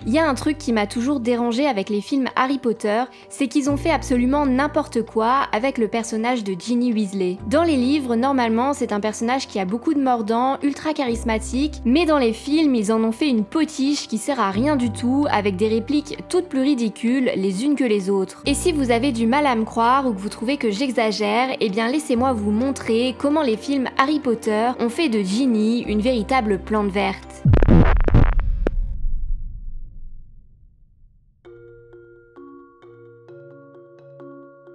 Il y a un truc qui m'a toujours dérangé avec les films Harry Potter, c'est qu'ils ont fait absolument n'importe quoi avec le personnage de Ginny Weasley. Dans les livres, normalement, c'est un personnage qui a beaucoup de mordants, ultra charismatique, mais dans les films, ils en ont fait une potiche qui sert à rien du tout, avec des répliques toutes plus ridicules les unes que les autres. Et si vous avez du mal à me croire ou que vous trouvez que j'exagère, eh bien laissez-moi vous montrer comment les films Harry Potter ont fait de Ginny une véritable plante verte.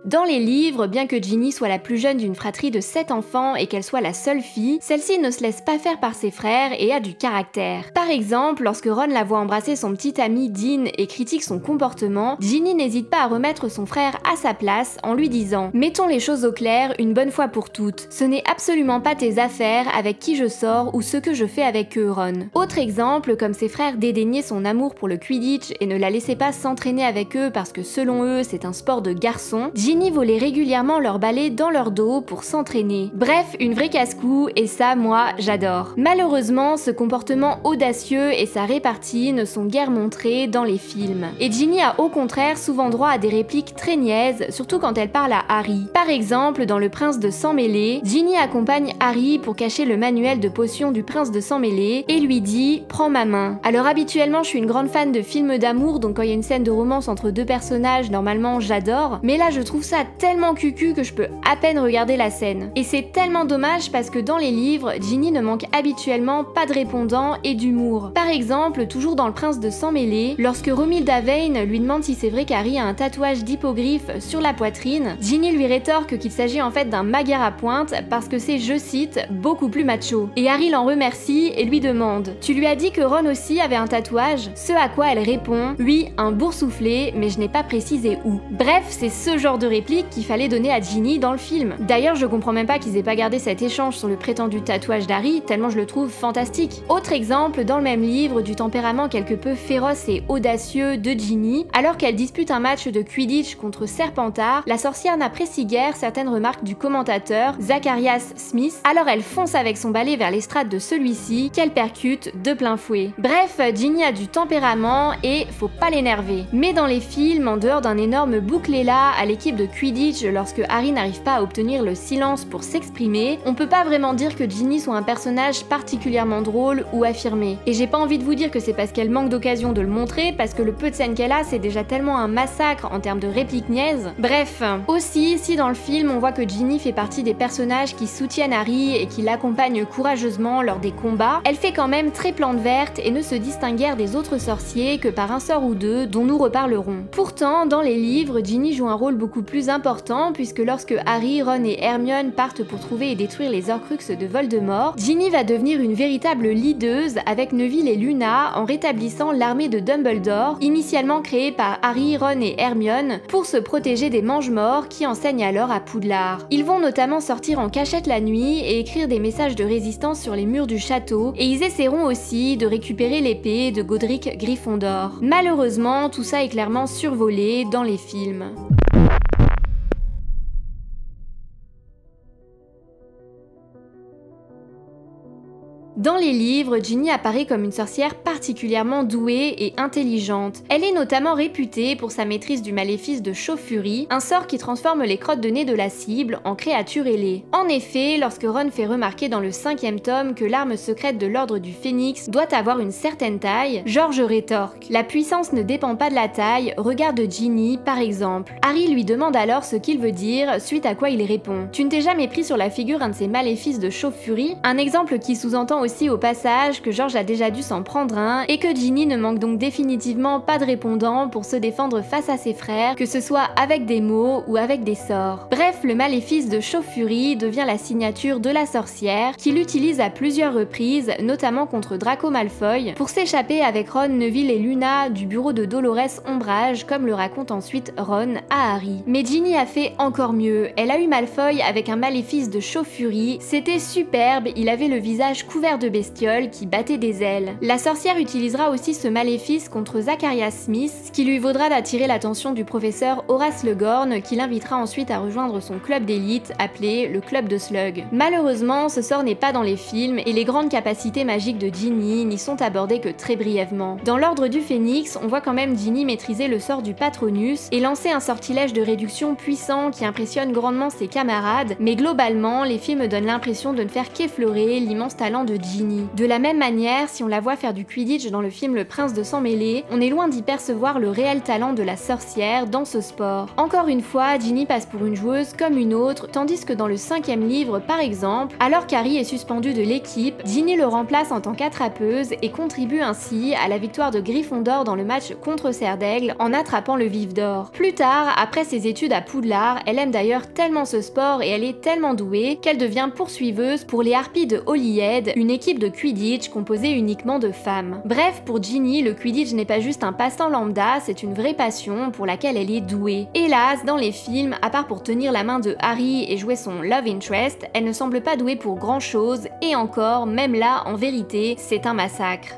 Dans les livres, bien que Ginny soit la plus jeune d'une fratrie de 7 enfants et qu'elle soit la seule fille, celle-ci ne se laisse pas faire par ses frères et a du caractère. Par exemple, lorsque Ron la voit embrasser son petit ami Dean et critique son comportement, Ginny n'hésite pas à remettre son frère à sa place en lui disant « Mettons les choses au clair une bonne fois pour toutes. Ce n'est absolument pas tes affaires avec qui je sors ou ce que je fais avec eux, Ron. » Autre exemple, comme ses frères dédaignaient son amour pour le Quidditch et ne la laissaient pas s'entraîner avec eux parce que selon eux c'est un sport de garçon, Ginny volait régulièrement leur balai dans leur dos pour s'entraîner. Bref, une vraie casse-cou et ça, moi, j'adore. Malheureusement, ce comportement audacieux et sa répartie ne sont guère montrés dans les films. Et Ginny a au contraire souvent droit à des répliques très niaises, surtout quand elle parle à Harry. Par exemple, dans Le Prince de Sang Mêlé, Ginny accompagne Harry pour cacher le manuel de potions du Prince de Sang Mêlé et lui dit « Prends ma main ». Alors habituellement, je suis une grande fan de films d'amour, donc quand il y a une scène de romance entre deux personnages, normalement j'adore, mais là je trouve ça tellement cucu que je peux à peine regarder la scène. Et c'est tellement dommage parce que dans les livres, Ginny ne manque habituellement pas de répondants et d'humour. Par exemple, toujours dans Le Prince de Sang Mêlé, lorsque Romilda Vane lui demande si c'est vrai qu'Harry a un tatouage d'hippogriffe sur la poitrine, Ginny lui rétorque qu'il s'agit en fait d'un magar à pointe parce que c'est, je cite, beaucoup plus macho. Et Harry l'en remercie et lui demande « Tu lui as dit que Ron aussi avait un tatouage ?» Ce à quoi elle répond « Oui, un boursouflé, mais je n'ai pas précisé où. » Bref, c'est ce genre de réplique qu'il fallait donner à Ginny dans le film. D'ailleurs, je comprends même pas qu'ils aient pas gardé cet échange sur le prétendu tatouage d'Harry, tellement je le trouve fantastique. Autre exemple, dans le même livre, du tempérament quelque peu féroce et audacieux de Ginny, alors qu'elle dispute un match de Quidditch contre Serpentard, la sorcière n'apprécie guère certaines remarques du commentateur, Zacharias Smith, alors elle fonce avec son balai vers l'estrade de celui-ci, qu'elle percute de plein fouet. Bref, Ginny a du tempérament et faut pas l'énerver. Mais dans les films, en dehors d'un énorme bouclé-là à l'équipe de Quidditch lorsque Harry n'arrive pas à obtenir le silence pour s'exprimer, on peut pas vraiment dire que Ginny soit un personnage particulièrement drôle ou affirmé. Et j'ai pas envie de vous dire que c'est parce qu'elle manque d'occasion de le montrer, parce que le peu de scènes qu'elle a, c'est déjà tellement un massacre en termes de répliques niaises. Bref, aussi, si dans le film on voit que Ginny fait partie des personnages qui soutiennent Harry et qui l'accompagnent courageusement lors des combats, elle fait quand même très plante verte et ne se distingue guère des autres sorciers que par un sort ou deux dont nous reparlerons. Pourtant, dans les livres, Ginny joue un rôle beaucoup plus important puisque lorsque Harry, Ron et Hermione partent pour trouver et détruire les Horcruxes de Voldemort, Ginny va devenir une véritable leaduse avec Neville et Luna en rétablissant l'armée de Dumbledore, initialement créée par Harry, Ron et Hermione pour se protéger des Mange-Morts qui enseignent alors à Poudlard. Ils vont notamment sortir en cachette la nuit et écrire des messages de résistance sur les murs du château, et ils essaieront aussi de récupérer l'épée de Godric Gryffondor. Malheureusement, tout ça est clairement survolé dans les films. Dans les livres, Ginny apparaît comme une sorcière particulièrement douée et intelligente. Elle est notamment réputée pour sa maîtrise du maléfice de Chauffurie, un sort qui transforme les crottes de nez de la cible en créatures ailées. En effet, lorsque Ron fait remarquer dans le 5e tome que l'arme secrète de l'ordre du Phénix doit avoir une certaine taille, George rétorque « La puissance ne dépend pas de la taille, regarde Ginny par exemple ». Harry lui demande alors ce qu'il veut dire, suite à quoi il répond « Tu ne t'es jamais pris sur la figure un de ces maléfices de Chauffurie ?» Un exemple qui sous-entend aussi au passage que George a déjà dû s'en prendre un et que Ginny ne manque donc définitivement pas de répondant pour se défendre face à ses frères, que ce soit avec des mots ou avec des sorts. Bref, le maléfice de Chauffurie devient la signature de la sorcière qui l'utilise à plusieurs reprises, notamment contre Draco Malfoy, pour s'échapper avec Ron, Neville et Luna du bureau de Dolores Ombrage, comme le raconte ensuite Ron à Harry. Mais Ginny a fait encore mieux, elle a eu Malfoy avec un maléfice de Chauffurie, c'était superbe, il avait le visage couvert chair de bestiole qui battait des ailes. La sorcière utilisera aussi ce maléfice contre Zacharias Smith, ce qui lui vaudra d'attirer l'attention du professeur Horace Legorn, qui l'invitera ensuite à rejoindre son club d'élite appelé le Club de Slug. Malheureusement, ce sort n'est pas dans les films et les grandes capacités magiques de Ginny n'y sont abordées que très brièvement. Dans l'Ordre du Phénix, on voit quand même Ginny maîtriser le sort du Patronus et lancer un sortilège de réduction puissant qui impressionne grandement ses camarades, mais globalement, les films donnent l'impression de ne faire qu'effleurer l'immense talent de Ginny. De la même manière, si on la voit faire du Quidditch dans le film Le Prince de Sang Mêlé, on est loin d'y percevoir le réel talent de la sorcière dans ce sport. Encore une fois, Ginny passe pour une joueuse comme une autre, tandis que dans le 5e livre par exemple, alors qu'Harry est suspendu de l'équipe, Ginny le remplace en tant qu'attrapeuse et contribue ainsi à la victoire de Gryffondor dans le match contre Serdaigle en attrapant le vif d'or. Plus tard, après ses études à Poudlard, elle aime d'ailleurs tellement ce sport et elle est tellement douée qu'elle devient poursuiveuse pour les Harpies de Holyhead, une équipe de Quidditch composée uniquement de femmes. Bref, pour Ginny, le Quidditch n'est pas juste un passe-temps lambda, c'est une vraie passion pour laquelle elle est douée. Hélas, dans les films, à part pour tenir la main de Harry et jouer son love interest, elle ne semble pas douée pour grand chose, et encore, même là, en vérité, c'est un massacre.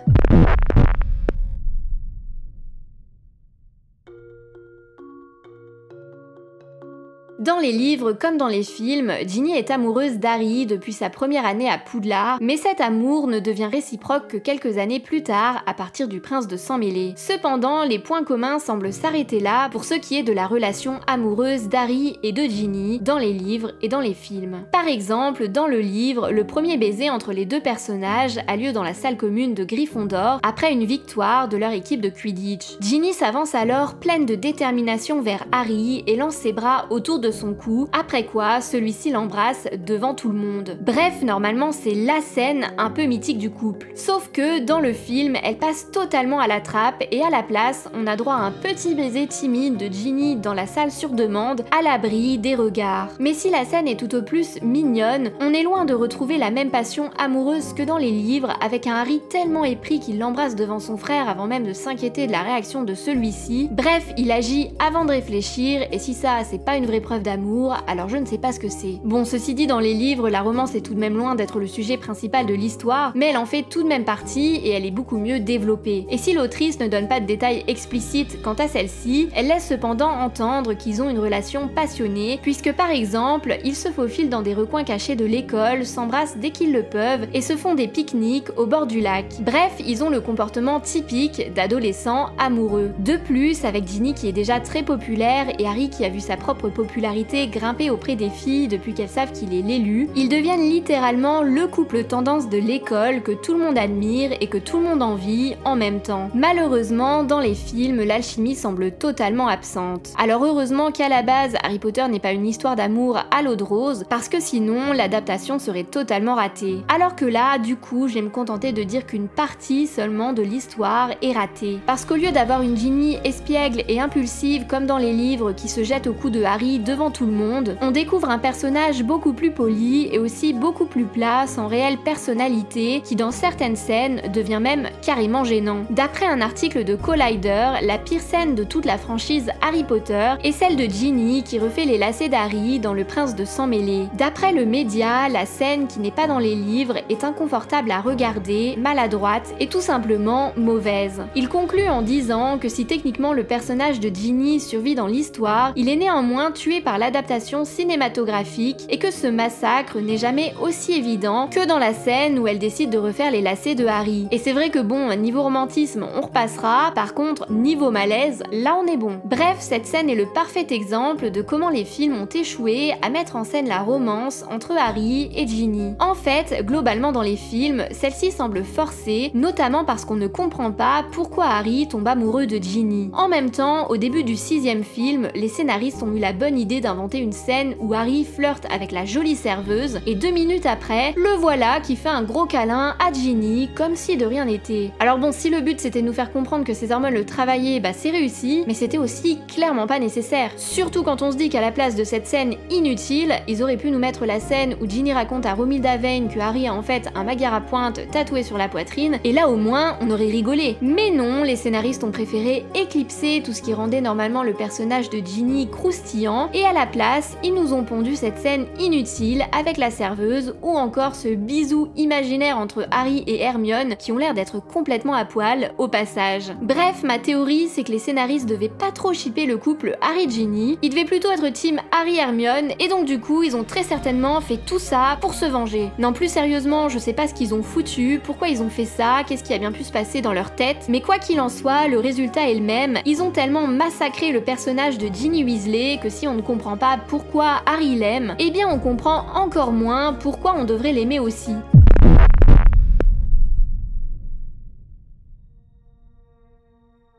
Dans les livres comme dans les films, Ginny est amoureuse d'Harry depuis sa première année à Poudlard, mais cet amour ne devient réciproque que quelques années plus tard, à partir du Prince de Sang Mêlé. Cependant, les points communs semblent s'arrêter là pour ce qui est de la relation amoureuse d'Harry et de Ginny dans les livres et dans les films. Par exemple, dans le livre, le premier baiser entre les deux personnages a lieu dans la salle commune de Gryffondor après une victoire de leur équipe de Quidditch. Ginny s'avance alors pleine de détermination vers Harry et lance ses bras autour de son cou, après quoi celui-ci l'embrasse devant tout le monde. Bref, normalement c'est la scène un peu mythique du couple. Sauf que dans le film, elle passe totalement à la trappe et à la place, on a droit à un petit baiser timide de Ginny dans la salle sur demande, à l'abri des regards. Mais si la scène est tout au plus mignonne, on est loin de retrouver la même passion amoureuse que dans les livres, avec un Harry tellement épris qu'il l'embrasse devant son frère avant même de s'inquiéter de la réaction de celui-ci. Bref, il agit avant de réfléchir, et si ça c'est pas une vraie preuve d'amour, alors je ne sais pas ce que c'est. Bon, ceci dit, dans les livres, la romance est tout de même loin d'être le sujet principal de l'histoire, mais elle en fait tout de même partie et elle est beaucoup mieux développée. Et si l'autrice ne donne pas de détails explicites quant à celle-ci, elle laisse cependant entendre qu'ils ont une relation passionnée, puisque par exemple, ils se faufilent dans des recoins cachés de l'école, s'embrassent dès qu'ils le peuvent et se font des pique-niques au bord du lac. Bref, ils ont le comportement typique d'adolescents amoureux. De plus, avec Ginny qui est déjà très populaire et Harry qui a vu sa propre popularité grimper auprès des filles depuis qu'elles savent qu'il est l'élu, ils deviennent littéralement le couple tendance de l'école que tout le monde admire et que tout le monde envie en même temps. Malheureusement, dans les films, l'alchimie semble totalement absente. Alors heureusement qu'à la base, Harry Potter n'est pas une histoire d'amour à l'eau de rose, parce que sinon, l'adaptation serait totalement ratée. Alors que là, du coup, je vais me contenter de dire qu'une partie seulement de l'histoire est ratée. Parce qu'au lieu d'avoir une Ginny espiègle et impulsive comme dans les livres qui se jette au cou de Harry devant tout le monde, on découvre un personnage beaucoup plus poli et aussi beaucoup plus plat, sans réelle personnalité, qui dans certaines scènes devient même carrément gênant. D'après un article de Collider, la pire scène de toute la franchise Harry Potter est celle de Ginny qui refait les lacets d'Harry dans Le Prince de Sang Mêlé. D'après le média, la scène qui n'est pas dans les livres est inconfortable à regarder, maladroite et tout simplement mauvaise. Il conclut en disant que si techniquement le personnage de Ginny survit dans l'histoire, il est néanmoins tué par l'adaptation cinématographique et que ce massacre n'est jamais aussi évident que dans la scène où elle décide de refaire les lacets de Harry. Et c'est vrai que bon, niveau romantisme, on repassera, par contre, niveau malaise, là on est bon. Bref, cette scène est le parfait exemple de comment les films ont échoué à mettre en scène la romance entre Harry et Ginny. En fait, globalement dans les films, celle-ci semble forcée, notamment parce qu'on ne comprend pas pourquoi Harry tombe amoureux de Ginny. En même temps, au début du 6e film, les scénaristes ont eu la bonne idée d'inventer une scène où Harry flirte avec la jolie serveuse et 2 minutes après, le voilà qui fait un gros câlin à Ginny comme si de rien n'était. Alors bon, si le but c'était de nous faire comprendre que ces hormones le travaillaient, bah c'est réussi, mais c'était aussi clairement pas nécessaire. Surtout quand on se dit qu'à la place de cette scène inutile, ils auraient pu nous mettre la scène où Ginny raconte à Romilda Vane que Harry a en fait un Magyar à pointe tatoué sur la poitrine, et là au moins on aurait rigolé. Mais non, les scénaristes ont préféré éclipser tout ce qui rendait normalement le personnage de Ginny croustillant Et à la place, ils nous ont pondu cette scène inutile avec la serveuse ou encore ce bisou imaginaire entre Harry et Hermione qui ont l'air d'être complètement à poil au passage. Bref, ma théorie c'est que les scénaristes devaient pas trop shipper le couple Harry-Ginny, ils devaient plutôt être team Harry-Hermione et donc du coup ils ont très certainement fait tout ça pour se venger. Non, plus sérieusement, je sais pas ce qu'ils ont foutu, pourquoi ils ont fait ça, qu'est-ce qui a bien pu se passer dans leur tête, mais quoi qu'il en soit, le résultat est le même, ils ont tellement massacré le personnage de Ginny Weasley que si on ne comprend pas pourquoi Harry l'aime, eh bien on comprend encore moins pourquoi on devrait l'aimer aussi.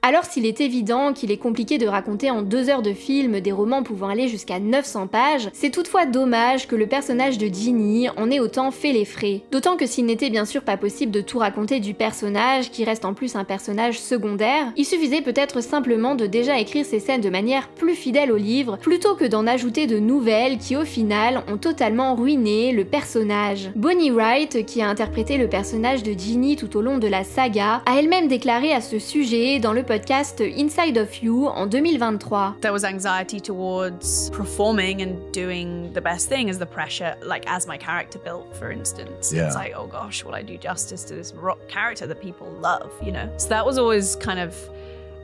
Alors s'il est évident qu'il est compliqué de raconter en 2 heures de film des romans pouvant aller jusqu'à 900 pages, c'est toutefois dommage que le personnage de Ginny en ait autant fait les frais. D'autant que s'il n'était bien sûr pas possible de tout raconter du personnage, qui reste en plus un personnage secondaire, il suffisait peut-être simplement de déjà écrire ces scènes de manière plus fidèle au livre, plutôt que d'en ajouter de nouvelles qui au final ont totalement ruiné le personnage. Bonnie Wright, qui a interprété le personnage de Ginny tout au long de la saga, a elle-même déclaré à ce sujet dans le podcast Inside of You en 2023. There was anxiety towards performing and doing the best thing, as the pressure, like as my character built, for instance. Yeah. It's like, oh gosh, will I do justice to this rock character that people love, you know? So that was always kind of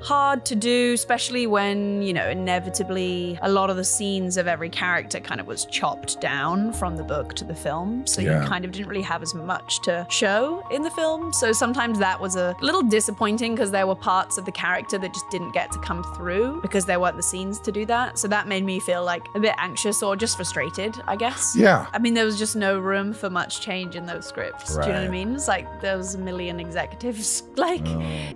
hard to do, especially when, you know, inevitably a lot of the scenes of every character kind of was chopped down from the book to the film. So you kind of didn't really have as much to show in the film. So sometimes that was a little disappointing because there were parts of the character that just didn't get to come through because there weren't the scenes to do that. So that made me feel like a bit anxious or just frustrated, I guess. Yeah. I mean, there was just no room for much change in those scripts. Do you know what I mean? It's like there was a million executives like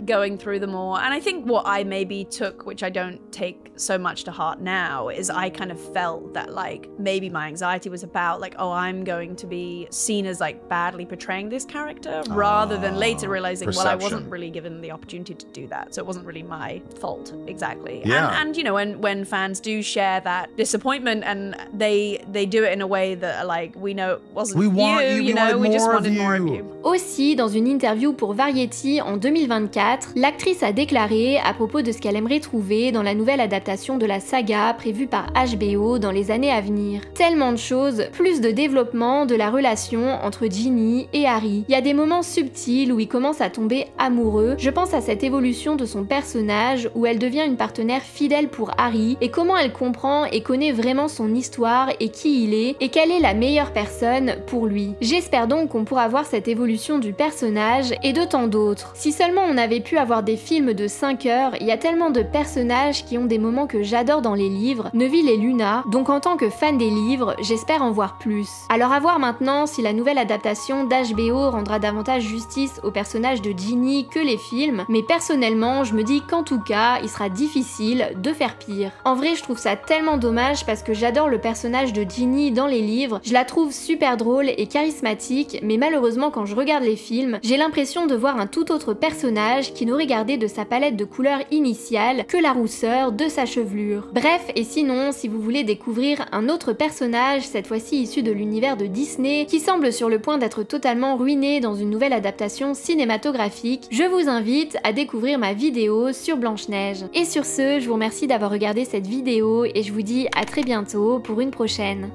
going through them all. And I think what I maybe took, which I don't take so much to heart now, is I kind of felt that like maybe my anxiety was about like, oh, I'm going to be seen as like badly portraying this character, rather than later realizing, well, I wasn't really given the opportunity to do that. So it wasn't really my fault exactly. Yeah. And you know, when fans do share that disappointment and they do it in a way that like, we know it wasn't you know, we just wanted more of you. Aussi, dans une interview pour Variety en 2024, l'actrice a déclaré à propos de ce qu'elle aimerait trouver dans la nouvelle adaptation de la saga prévue par HBO dans les années à venir. Tellement de choses, plus de développement de la relation entre Ginny et Harry. Il y a des moments subtils où il commence à tomber amoureux. Je pense à cette évolution de son personnage où elle devient une partenaire fidèle pour Harry et comment elle comprend et connaît vraiment son histoire et qui il est et quelle est la meilleure personne pour lui. J'espère donc qu'on pourra voir cette évolution du personnage et de tant d'autres. Si seulement on avait pu avoir des films de 5 heures, il y a tellement de personnages qui ont des moments que j'adore dans les livres, Neville et Luna, donc en tant que fan des livres, j'espère en voir plus. Alors à voir maintenant si la nouvelle adaptation d'HBO rendra davantage justice au personnage de Ginny que les films, mais personnellement, je me dis qu'en tout cas, il sera difficile de faire pire. En vrai, je trouve ça tellement dommage parce que j'adore le personnage de Ginny dans les livres, je la trouve super drôle et charismatique, mais malheureusement quand je regarde les films, j'ai l'impression de voir un tout autre personnage qui n'aurait gardé de sa palette de couleurs initiale que la rousseur de sa chevelure. Bref, et sinon, si vous voulez découvrir un autre personnage, cette fois-ci issu de l'univers de Disney, qui semble sur le point d'être totalement ruiné dans une nouvelle adaptation cinématographique, je vous invite à découvrir ma vidéo sur Blanche-Neige. Et sur ce, je vous remercie d'avoir regardé cette vidéo et je vous dis à très bientôt pour une prochaine.